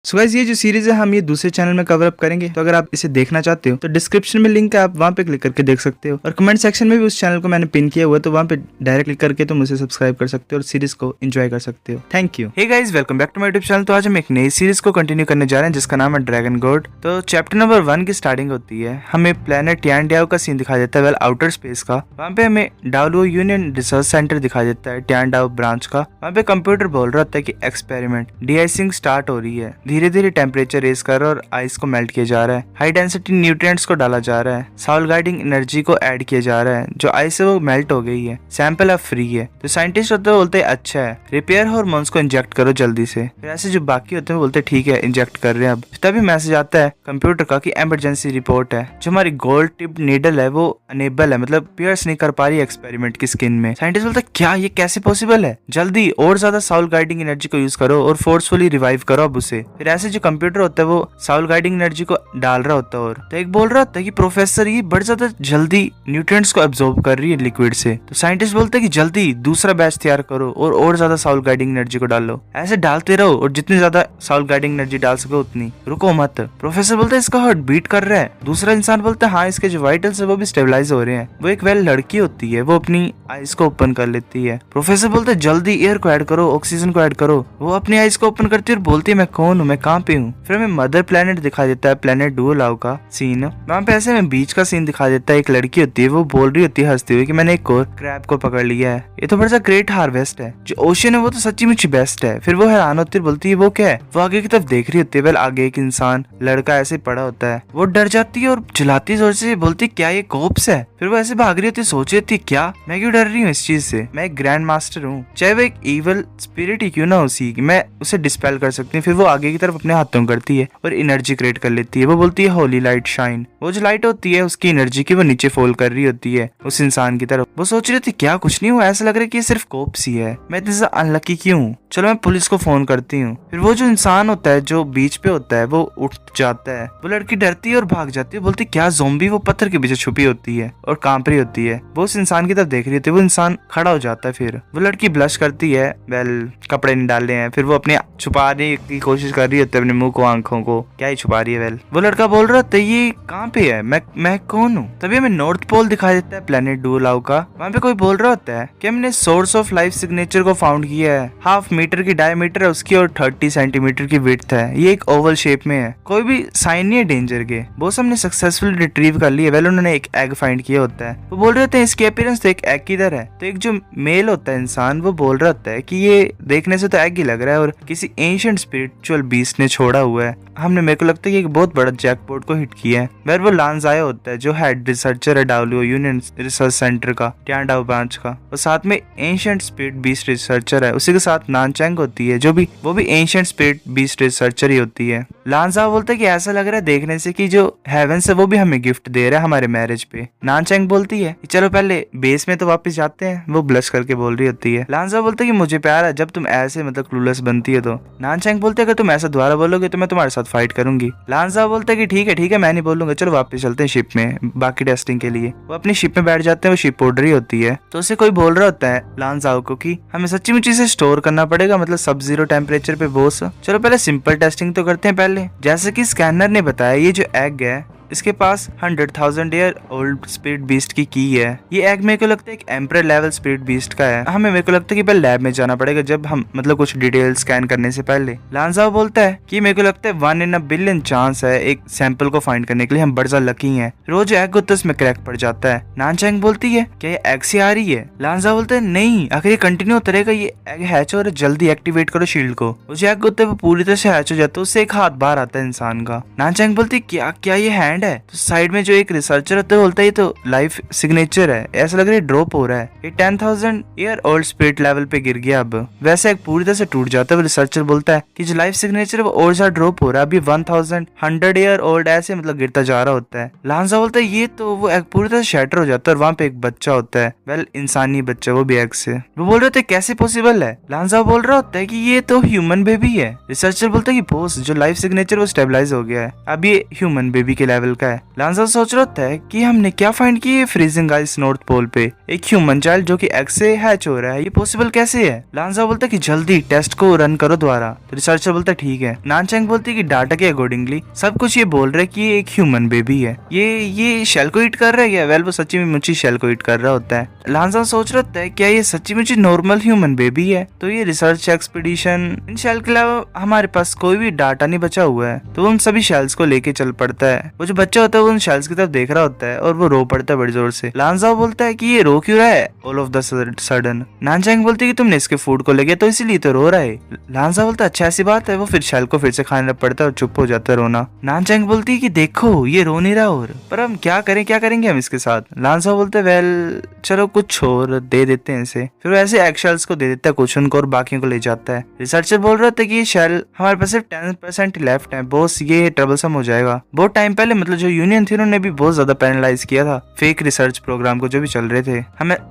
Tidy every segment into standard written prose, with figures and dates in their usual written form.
So guys ये जो series है हम ये दूसरे चैनल में कवर अप करेंगे, तो अगर आप इसे देखना चाहते हो तो डिस्क्रिप्शन में लिंक है, आप वहां पे क्लिक करके देख सकते हो। और कमेंट सेक्शन में भी उस चैनल को मैंने पिन किया हुआ है, तो वहां पे डायरेक्ट क्लिक करके तुम उसे सब्सक्राइब कर सकते हो और सीरीज को एंजॉय कर सकते हो। Thank you. Hey guys, welcome back to my YouTube channel. तो आज हम एक नई सीरीज को कंटिन्यू करने जा रहे हैं जिसका नाम है ड्रैगन गॉड। तो चैप्टर नंबर 1 की स्टार्टिंग होती है, हमें प्लेनेट टियानडाओ का सीन दिखाई देता है, वेल आउटर स्पेस का। वहाँ पे हमें डाओलुओ यूनियन रिसर्च सेंटर दिखाई देता है टियानडाओ ब्रांच का। वहाँ पे कंप्यूटर बोल रहा होता है कि एक्सपेरिमेंट डी-आइसिंग स्टार्ट हो रही है, धीरे धीरे टेम्परेचर रेस कर रहा है और आइस को मेल्ट किया जा रहा है। हाई डेंसिटी न्यूट्रिएंट्स को डाला जा रहा है, साउल गाइडिंग एनर्जी को ऐड किया जा रहा है, जो आइस है वो मेल्ट हो गई है, सैंपल अब फ्री है। तो साइंटिस्ट होते हैं बोलते हैं अच्छा है, रिपेयर हार्मोन्स को इंजेक्ट करो जल्दी से। फिर ऐसे जो बाकी होते हैं बोलते हैं ठीक है इंजेक्ट कर रहे हैं। अब तभी मैसेज आता है कंप्यूटर का कि इमरजेंसी रिपोर्ट है, जो हमारी गोल्ड टिप नीडल है वो अनेबल है, मतलब पियर्स नहीं कर पा रही एक्सपेरिमेंट की स्किन में। साइंटिस्ट बोलते हैं क्या ये कैसे पॉसिबल है, जल्दी और ज्यादा साउल गाइडिंग एनर्जी को यूज करो और फोर्सफुली रिवाइव करो अब उसे। फिर ऐसे जो कंप्यूटर होता है वो साउल गाइडिंग एनर्जी को डाल रहा होता है, और तो एक बोल रहा होता है कि प्रोफेसर ये बड़ी ज्यादा जल्दी न्यूट्रिएंट्स को एब्जॉर्ब कर रही है लिक्विड से। तो साइंटिस्ट बोलते हैं कि जल्दी दूसरा बैच तैयार करो और ज्यादा साउल गाइडिंग एनर्जी को डालो, ऐसे डालते रहो और जितनी ज्यादा साउल गाइडिंग एनर्जी डाल सको उतनी, रुको मत। प्रोफेसर बोलते हैं इसका हार्ट बीट कर रहा है। दूसरा इंसान बोलता है हाँ इसके जो वाइटल्स है वो भी स्टेबलाइज हो रहे हैं। वो एक वेल लड़की होती है, वो अपनी आइज को ओपन कर लेती है। प्रोफेसर बोलते हैं जल्दी एयर को ऐड करो, ऑक्सीजन को ऐड करो। वो अपनी आइज को ओपन करती है और बोलती है मैं कौन हूँ, मैं कहाँ पे हूँ। फिर हमें मदर प्लेनेट दिखाई देता है, प्लेनेट डुओलाओ का सीन। वहाँ पे ऐसे में बीच का सीन दिखा देता है, एक लड़की होती है वो बोल रही होती है हंसती हुई कि मैंने एक और क्रैब को पकड़ लिया है, ये तो बड़ा सा ग्रेट हार्वेस्ट है। जो ओशन है वो तो सच्ची मुच्ची बेस्ट है। फिर वो हैरान होती है, बोलती है वो क्या है। वो आगे की तरफ देख रही होती है, वेल आगे एक इंसान लड़का ऐसे पड़ा होता है। वो डर जाती है और चिल्लाती जोर से, बोलती क्या ये कोप्स है। फिर वो ऐसे भाग रही होती है, सोच रही थी क्या मैं क्यों डर रही हूँ इस चीज से, मैं एक ग्रैंड मास्टर हूँ, चाहे वो एक इवल स्पिरिट ही क्यों ना उसी मैं उसे डिस्पेल कर सकती हूँ। फिर वो आगे की तरफ अपने हाथों करती है और एनर्जी क्रिएट कर लेती है। वो बोलती है होली लाइट शाइन। वो जो लाइट होती है उसकी एनर्जी की वो नीचे फॉल कर रही होती है उस इंसान की तरफ। वो सोच रही थी क्या कुछ नहीं हुआ, ऐसा लग रहा है कि ये सिर्फ कोप्स ही है, मैं इतनी ज्यादा अनलकी क्यों हूँ, चलो मैं पुलिस को फोन करती हूँ। फिर वो जो इंसान होता है जो बीच पे होता है वो उठ जाता है। वो लड़की डरती है और भाग जाती है, बोलती क्या ज़ॉम्बी। वो पत्थर के पीछे छुपी होती है और कांप रही होती है। वो उस इंसान की तरफ देख रही होती है, वो इंसान खड़ा हो जाता है। फिर वो लड़की ब्लश करती है, वेल कपड़े नहीं डाले हैं। फिर वो अपने छुपाने की कोशिश कर रही होती है अपने मुंह को, आंखों को, क्या ही छुपा रही है। वेल वो लड़का बोल रहा था ये कहाँ पे है, मैं कौन हूँ। तभी हमें नॉर्थ पोल दिखाई देता है प्लेनेट डुओलाओ का। वहाँ पे कोई बोल रहा होता है कि हमने सोर्स ऑफ लाइफ सिग्नेचर को फाउंड किया है, 1/2 मीटर की डायमीटर है उसकी और 30 सेंटीमीटर की विड्थ है, ये एक ओवल शेप में है, कोई भी साइन नहीं है डेंजर के। बॉस हमने सक्सेसफुली रिट्रीव कर लिया। वेल उन्होंने एक एग फाइंड किया होता है। वो बोल रहे होते हैं इसकी अपीयरेंस तो एक एग की तरह है। तो एक जो मेल होता है इंसान वो बोल रहा होता है कि ये देखने से तो एग ही लग रहा है और किसी एंशिएंट स्पिरिचुअल बीस्ट ने छोड़ा हुआ है। हमने मेरे को लगता है कि एक बहुत बड़ा जैकपॉट को हिट किया है। वेल वो लांजायो होता है जो हेड रिसर्चर है डाओलुओ यूनियन रिसर्च सेंटर का, टियानडाओ ब्रांच का। और साथ में एंशिएंट स्पिरिट बीस्ट रिसर्चर है, उसी के साथ नानचैंग होती है जो भी वो भी एंशिएंट स्पिरिट बीस्ट रिसर्चर ही होती है। लांजाओ बोलता है कि ऐसा लग रहा है देखने से कि जो हेवन से वो भी हमें गिफ्ट दे रहा है हमारे मैरिज पे। नानचैंग बोलती है कि चलो पहले बेस में तो वापस जाते हैं, वो ब्लश करके बोल रही होती है। लांजाओ बोलता है कि मुझे प्यार है जब तुम ऐसे मतलब क्लूलेस बनती है। तो नानचैंग बोलते है अगर तुम ऐसा दोबारा बोलोगे तो मैं तुम्हारे साथ फाइट करूंगी। लांजाओ बोलता है कि ठीक है मैं नहीं बोलूंगा, चलो वापस चलते हैं शिप में बाकी टेस्टिंग के लिए। वो अपनी शिप में बैठ जाते हैं। वो शिप उड़ रही होती है तो उसे कोई बोल रहा होता है लांजाओ को कि हमें सच्ची मुच्ची से स्टोर करना पड़ेगा, मतलब सब जीरो टेम्परेचर पे बॉस। चलो पहले सिंपल टेस्टिंग तो करते हैं पहले। जैसे कि स्कैनर ने बताया ये जो एग है इसके पास 100,000 ईयर ओल्ड स्पिरिट बीस्ट की है। ये एग मेरे को लगता है एक एम्परर लेवल स्पिरिट बीस्ट का है। हमें मेरे को लगता है कि पहले लैब में जाना पड़ेगा जब हम मतलब कुछ डिटेल स्कैन करने से पहले। लांजाओ बोलता है कि मेरे को लगता है 1 in a billion चांस है एक सैंपल को फाइंड करने के लिए, हम बड़ा सा लकी हैं। रोज एग होता है उसमें क्रैक पड़ जाता है। नानचैंग बोलती है क्या ये एग से आ रही है। लांजाओ बोलता है नहीं, अगर ये कंटिन्यू होता रहेगा ये एग हैच हो रहा है, जल्दी एक्टिवेट करो शील्ड को। उस एग होता है वो पूरी तरह से हैच हो जाता है, उससे एक हाथ बाहर आता है इंसान का। नानचैंग बोलती है क्या ये हैंड है। तो साइड में जो एक रिसर्चर होता है बोलता है ये तो लाइफ सिग्नेचर है, ऐसा लग रहा है ड्रॉप हो रहा है, ये 10,000 ईयर ओल्ड स्पिरिट लेवल पे गिर गया। अब वैसे एक पूरी तरह से टूट जाता है। वो रिसर्चर बोलता है कि जो लाइफ सिग्नेचर है वो और ज्यादा ड्रॉप हो रहा है, अभी 1,100 ईयर ओल्ड ऐसे मतलब गिरता जा रहा होता है। लांजा बोलता है ये तो वो एक पूरी तरह से शैटर हो जाता है और वहाँ पे एक बच्चा होता है, वेल इंसानी बच्चा, वो भी एग से। वो बोल रहे थे कैसे पॉसिबल है। लांजा बोल रहा होता है कि ये तो ह्यूमन बेबी है। रिसर्चर बोलता है कि बॉस जो लाइफ सिग्नेचर वो स्टेबलाइज हो गया है, अब ये ह्यूमन बेबी के लेवल लेवल का है। लांजा सोच रहा होता है कि हमने क्या फाइंड किया फ्रीजिंग आइस नॉर्थ पोल पे, एक ह्यूमन चाइल्ड जो कि एग से हैच हो रहा है, ये पॉसिबल कैसे है। लांजा बोलता है कि जल्दी टेस्ट को रन करो दोबारा। तो रिसर्चर बोलता है ठीक है। नानचैंग बोलती है कि डाटा के अकॉर्डिंगली सब कुछ ये बोल रहा है कि ये एक ह्यूमन बेबी है, ये शेल को ईट कर रहा है क्या। वेल वो सच्ची में मुझे शेल को ईट कर रहा होता है। लांजा सोच रहा होता है क्या ये सच्ची मुझे नॉर्मल ह्यूमन बेबी है। तो ये रिसर्च एक्सपीडिशन इन शेल के अलावा हमारे पास कोई भी डाटा नहीं बचा हुआ है, तो वो उन सभी शेल्स को लेके चल पड़ता है। वो जो बच्चा होता है वो उन शेल्स की तरफ देख रहा होता है और वो रो पड़ता है बड़ी जोर से। लांजा बोलता है कि ये रो क्यों रहा है ऑल ऑफ द सडन। नानचैंग बोलती है कि तुमने इसके फूड को ले गया तो इसीलिए तो रो रहा है। लांजा बोलता है अच्छा ऐसी बात है। वो फिर शेल को फिर से खाने लग पड़ता है और चुप हो जाता है रोना। नानचैंग बोलती है कि देखो ये रो नहीं रहा और पर हम क्या करेंगे हम इसके साथ। लांजा बोलते वेल चलो कुछ और दे देते हैं इसे। फिर वो ऐसे एग शेल्स को दे देता है कुछ उनको और बाकियों को ले जाता है। रिसर्चर बोल रहा था कि ये शेल हमारे पास सिर्फ 10% लेफ्ट है बॉस, ये ट्रबलसम हो जाएगा। बहुत टाइम पहले मतलब जो यूनियन थी उन्होंने भी बहुत ज्यादा पेनलाइज किया था फेक रिसर्च प्रोग्राम को जो भी चल रहे थे।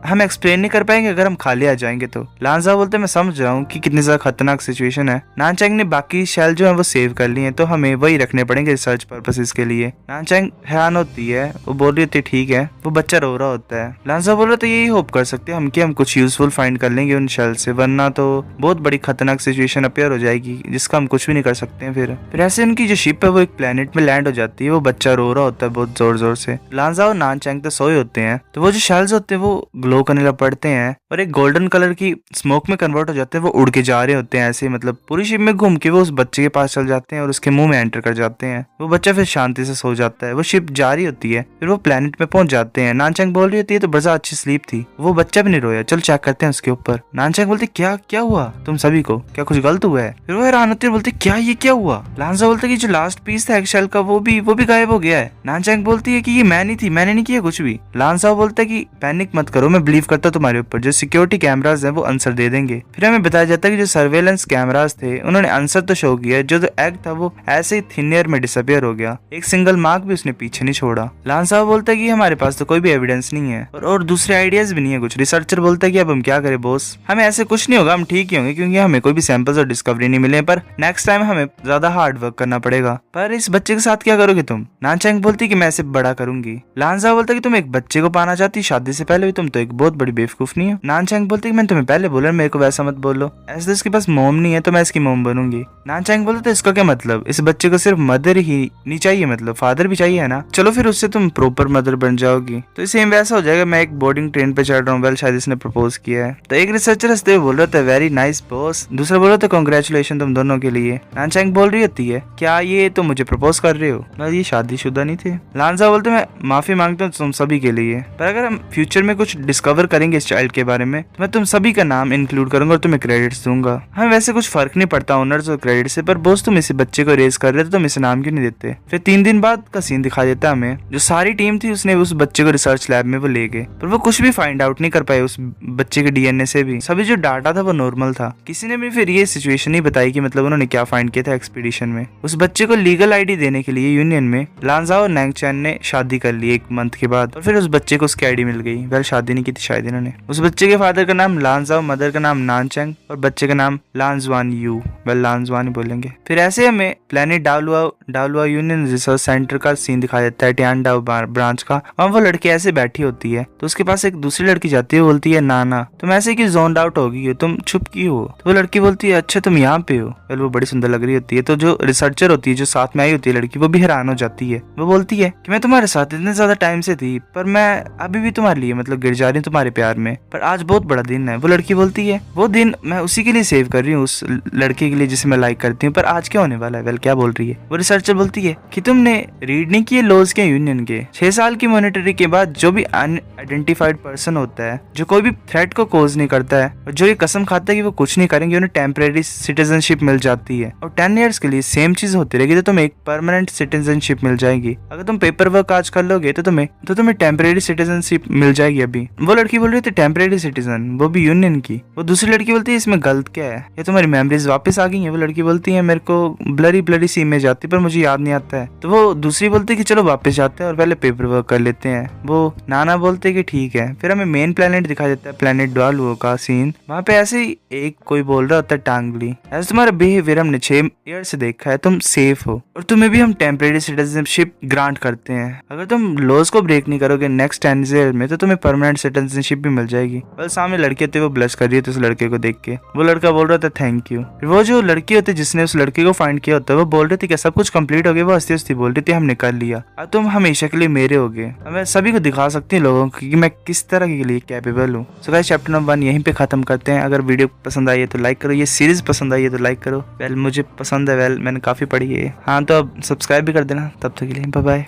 हम एक्सप्लेन नहीं कर पाएंगे अगर हम खाली आ जाएंगे तो। लांजा बोलते मैं समझ रहा हूँ कि कितनी ज्यादा खतरनाक सिचुएशन है। नानचैंग ने बाकी शेल जो है वो सेव कर लिए हैं तो हमें वही रखने पड़ेंगे रिसर्च पर्पसेस के लिए। नानचैंग हैरान होती है, वो बोल रही होती है ठीक है। वो बच्चा रो रहा होता है। लांजा बोल रहा तो यही होप कर सकते हैं हम कि हम कुछ यूजफुल फाइंड कर लेंगे उन शेल से, वरना तो बहुत बड़ी खतरनाक सिचुएशन अपेयर हो जाएगी जिसका हम कुछ भी नहीं कर सकते हैं। फिर ऐसे उनकी जो शिप है वो एक प्लेनेट में लैंड हो जाती है। वो बच्चा रो रहा होता है बहुत जोर जोर से। लांजा और नानचैंग तो सोए होते हैं, तो वो जो शेल्स होते हैं वो ग्लो करने लग पड़ते हैं और एक गोल्डन कलर की स्मोक में कन्वर्ट हो जाते हैं। वो उड़ के जा रहे होते हैं ऐसे, मतलब पूरी शिप में घूम के वो उस बच्चे के पास चल जाते हैं और उसके मुंह में एंटर कर जाते हैं। वो बच्चा फिर शांति से सो जाता है। वो शिप जा रही होती है, फिर वो प्लेनेट में पहुंच जाते हैं। नानचैंग बोल रही होती है तो बड़ा अच्छी स्लीप थी, वो बच्चा भी नहीं रोया, चलो चेक करते हैं उसके ऊपर। नानचैंग बोलती क्या हुआ तुम सभी को, क्या कुछ गलत हुआ है। फिर वो हैरान होती है, बोलती क्या हुआ। लांजा बोलता है कि जो लास्ट पीस था एगशेल का वो भी गायब हो गया है। नानचैंग बोलती है कि ये मैं नहीं थी, मैंने नहीं किया कुछ भी। लांजा बोलता है कि पैनिक मत करो, मैं बिलीव करता हूँ तुम्हारे ऊपर, जो सिक्योरिटी कैमराज हैं वो आंसर दे देंगे। फिर हमें बताया जाता है कि जो सर्वेलेंस कैमराज थे उन्होंने आंसर तो शो किया, जो एग था वो ऐसे ही थिन एयर में डिसअपियर हो गया, एक सिंगल मार्क भी उसने पीछे नहीं छोड़ा। लांजा बोलता है कि हमारे पास तो कोई भी एविडेंस नहीं है और दूसरे आइडियाज भी नहीं है कुछ। रिसर्चर बोलता है कि अब हम क्या करें बॉस, हमें ऐसे कुछ नहीं होगा, हम ठीक ही होंगे क्योंकि हमें कोई भी सैंपल्स और डिस्कवरी नहीं मिले, पर नेक्स्ट टाइम हमें ज्यादा हार्ड वर्क करना पड़ेगा। पर इस बच्चे के साथ क्या करोगे तुम। नानचैंग बोलती कि मैं इसे बड़ा करूंगी। लांजा बोलता कि तुम एक बच्चे को पाना चाहती शादी से पहले भी, तुम तो एक बहुत बड़ी बेवकूफ नहीं हो। नानचैंग बोलती कि मैंने तुम्हें पहले बोला मेरे को वैसा मत बोलो, ऐसे तो इसके पास मोम नहीं है तो मैं इसकी मोम बनूंगी। नानचैंग बोलते तो इसका क्या मतलब, इस बच्चे को सिर्फ मदर ही नहीं चाहिए, मतलब फादर भी चाहिए है ना, चलो फिर उससे तुम प्रॉपर मदर बन जाओगी। तो सेम वैसा हो जाएगा, मैं एक बोर्डिंग ट्रेन पे चढ़ रहा हूँ, वेल शायद इसने प्रपोज किया है। तो एक रिसर्चर हंसते हुए बोल रहा था वेरी नाइस बॉस, दूसरा बोल रहा था कांग्रेचुलेशन तुम दोनों के लिए। नानचैंग बोल रही होती है क्या ये तो मुझे प्रपोज कर रहे हो, मैं ये शादीशुदा नहीं थे। लांजा बोलते मैं माफी मांगता हूँ तुम सभी के लिए, पर अगर हम फ्यूचर में कुछ डिस्कवर करेंगे इस चाइल्ड के बारे में तो मैं तुम सभी का नाम इंक्लूड करूंगा और तुम्हें क्रेडिट्स दूंगा। हमें वैसे कुछ फर्क नहीं पड़ता ऑनर्स और क्रेडिट से, पर बॉस तुम इसे बच्चे को रेस कर रहे थे, तुम इसे नाम क्यों नहीं देते। फिर 3 दिन बाद का सीन दिखा देता हमें, जो सारी टीम थी उसने उस बच्चे को रिसर्च लैब में वो ले गए, पर वो कुछ भी फाइंड आउट नहीं कर पाए उस बच्चे के डीएनए से भी, सभी जो डाटा था वो नॉर्मल था। किसी ने भी फिर ये सिचुएशन नहीं बताई कि मतलब उन्होंने क्या फाइंड किया था एक्सपीडिशन में। उस बच्चे को लीगल आईडी देने के लिए यूनियन में लांजा और नैंगचैन ने शादी कर ली 1 मंथ के बाद, और फिर उस बच्चे को उसकी आईडी मिल गई। वेल शादी नहीं की थी शायद इन्होंने। उस बच्चे के फादर का नाम लांजा, मदर का नाम नानचैंग और बच्चे का नाम लांजवान यू, वेल लांजवान ही बोलेंगे। फिर ऐसे हमें प्लेनेट डालुआ यूनियन रिसर्च सेंटर का सीन दिखाया जाता है, टियानडाओ ब्रांच का। वहाँ वो लड़की ऐसे बैठी होती है तो उसके पास एक दूसरी लड़की जाती है, बोलती है नाना तुम ऐसे क्यों जोन्ड आउट हो गई हो, तुम चुप क्यों हो। तो वो लड़की बोलती है अच्छा तुम यहाँ पे हो। वेल वो बड़ी सुंदर लग रही होती है, तो जो रिसर्चर होती है जो साथ में आई होती है लड़की, वो भी हैरान हो जाती है। वो बोलती है कि मैं तुम्हारे साथ इतने ज्यादा टाइम से थी, पर मैं अभी भी तुम्हारे लिए मतलब गिर जा रही हूँ तुम्हारे प्यार में, पर आज बहुत बड़ा दिन है। वो लड़की बोलती है वो दिन मैं उसी के लिए सेव कर रही हूँ, उस लड़के के लिए जिसे मैं लाइक करती हूँ, पर आज क्या होने वाला है। वेल क्या बोल रही है। वो रिसर्चर बोलती है कि तुमने रीड नहीं किए लॉज के यूनियन के, 6 साल की मॉनिटरी के बाद जो भी अनआइडेंटिफाइड पर्सन होता है, जो कोई भी थ्रेट को कोज नहीं करता है और जो ये कसम खाता है कि वो कुछ नहीं करेंगे, उन्हें टेम्परेरी सिटीजनशिप मिल जाती है और 10 ईयर्स के लिए सेम चीज होती रहेगी, तो तुम्हें एक परमानेंट सिटीजनशिप मिल जाएगी। अगर तुम पेपर वर्क आज कर लोगे तो तुम्हें टेम्परेरी सिटीजनशिप मिल जाएगी। अभी वो लड़की बोल रही थी टेम्परेरी सिटीजन, वो भी यूनियन की। वो दूसरी लड़की बोलती है इसमें गलत क्या है, ये तुम्हारी मेमोरीज वापस आ गई है। वो लड़की बोलती है मेरे को ब्लरी सी इमेज आती है पर मुझे याद नहीं आता है। तो वो दूसरी बोलती है कि चलो वापस जाते हैं और पहले पेपर वर्क कर लेते हैं। वो नाना बोलते कि ठीक है, फिर हमें मेन प्लेनेट दिखाई देता है, प्लेनेट डॉल्वो का सीन। वहाँ पे ऐसे ही एक कोई बोल रहा होता है टांगली, ऐसे तुम्हारा बिहेवियर हमने 6 ईयर से देखा है, तुम सेफ हो और तुम्हें भी हम टेम्परेरी सिटीजनशिप ग्रांट करते हैं। अगर तुम लॉज को ब्रेक नहीं करोगे नेक्स्ट 10 ईयर में तो तुम्हें परमानेंट सिटीजनशिप भी मिल जाएगी। बस सामने लड़की होती है, वो ब्लश कर रही है उस लड़के को देख के। वो लड़का बोल रहा था थैंक यू। फिर वो जो लड़की होती है जिसने उस लड़के को फाइंड किया होता है वो बोल रही थी क्या सब कुछ कंप्लीट हो गया। वो हंसती हंसती बोल रही थी हमने कर लिया, अब तुम हमेशा के लिए मेरे हो गए। मैं सभी को दिखा सकती हूँ लोगों को कि मैं किस तरह के लिए कैपेबल हूँ। सो गाइस चैप्टर नंबर 1 यहीं पे खत्म करते हैं। अगर वीडियो पसंद आई है तो लाइक करो, ये सीरीज पसंद आई है तो लाइक करो। वेल मुझे पसंद है, वेल मैंने काफी पढ़ी है। हाँ तो अब सब्सक्राइब भी कर देना। तब तक के लिए बाय बाय।